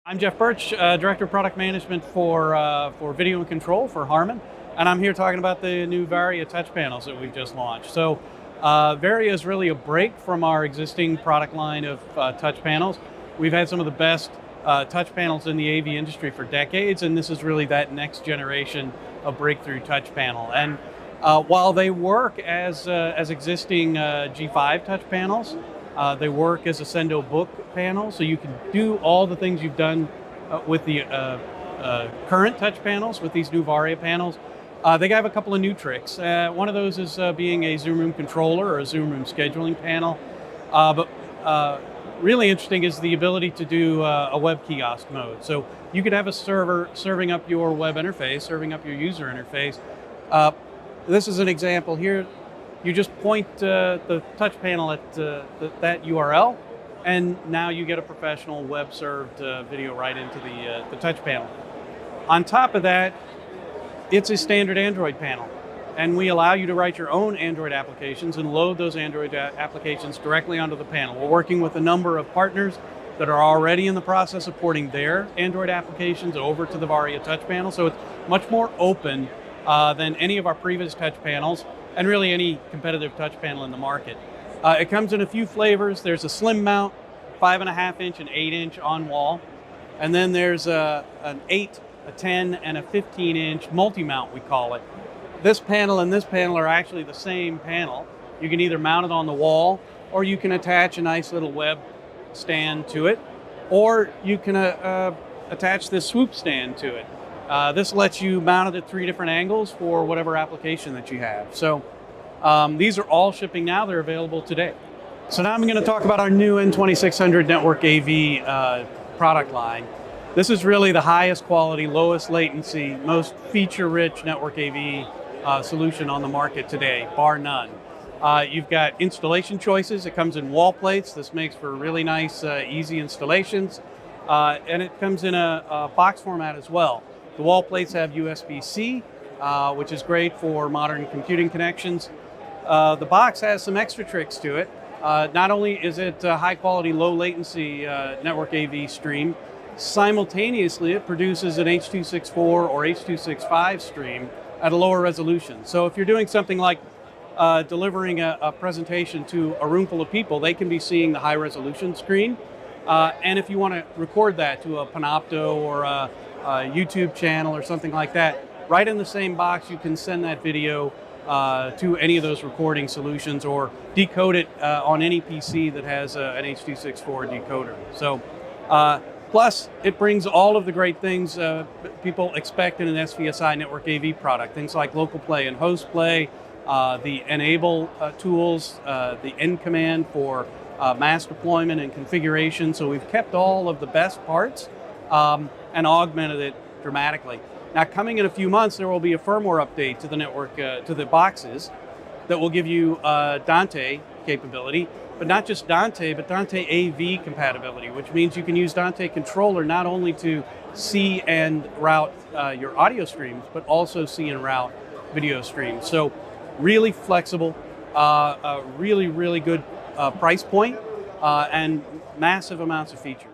I'm Jeff Burch, Director of Product Management for Video and Control for HARMAN, and I'm here talking about the new VARIA touch panels that we've just launched. So VARIA is really a break from our existing product line of touch panels. We've had some of the best touch panels in the AV industry for decades, and this is really that next generation of breakthrough touch panel. And while they work as existing G5 touch panels, they work as a Sendo book panel, so you can do all the things you've done with the current touch panels with these new VARIA panels. They have a couple of new tricks. One of those is being a Zoom room controller or a Zoom room scheduling panel. But really interesting is the ability to do a web kiosk mode. So you could have a server serving up your web interface, serving up your user interface. This is an example here. You just point the touch panel at that URL, and now you get a professional web-served video right into the touch panel. On top of that, it's a standard Android panel, and we allow you to write your own Android applications and load those Android applications directly onto the panel. We're working with a number of partners that are already in the process of porting their Android applications over to the VARIA touch panel, so it's much more open than any of our previous touch panels, and really any competitive touch panel in the market. It comes in a few flavors. There's a slim mount, 5.5 inch and 8 inch on wall. And then there's an 8, a 10, and a 15 inch multi-mount, we call it. This panel and this panel are actually the same panel. You can either mount it on the wall, or you can attach a nice little web stand to it, or you can attach this swoop stand to it. This lets you mount it at 3 different angles for whatever application that you have. So these are all shipping now. They're available today. So now I'm going to talk about our new N2600 Network AV product line. This is really the highest quality, lowest latency, most feature-rich network AV solution on the market today, bar none. You've got installation choices. It comes in wall plates. This makes for really nice, easy installations. And it comes in a box format as well. The wall plates have USB-C, which is great for modern computing connections. The box has some extra tricks to it. Not only is it a high quality, low latency network AV stream, simultaneously it produces an H.264 or H.265 stream at a lower resolution. So if you're doing something like delivering a presentation to a room full of people, they can be seeing the high resolution screen. And if you want to record that to a Panopto or a YouTube channel or something like that, right in the same box you can send that video to any of those recording solutions or decode it on any PC that has an H.264 decoder. So plus it brings all of the great things people expect in an SVSI network AV product, things like local play and host play, the enable tools, the N command for mass deployment and configuration. So we've kept all of the best parts and augmented it dramatically. Now, coming in a few months, there will be a firmware update to the network, to the boxes, that will give you Dante capability, but not just Dante, but Dante AV compatibility, which means you can use Dante controller not only to see and route your audio streams, but also see and route video streams. So really flexible, really, really good price point, and massive amounts of features.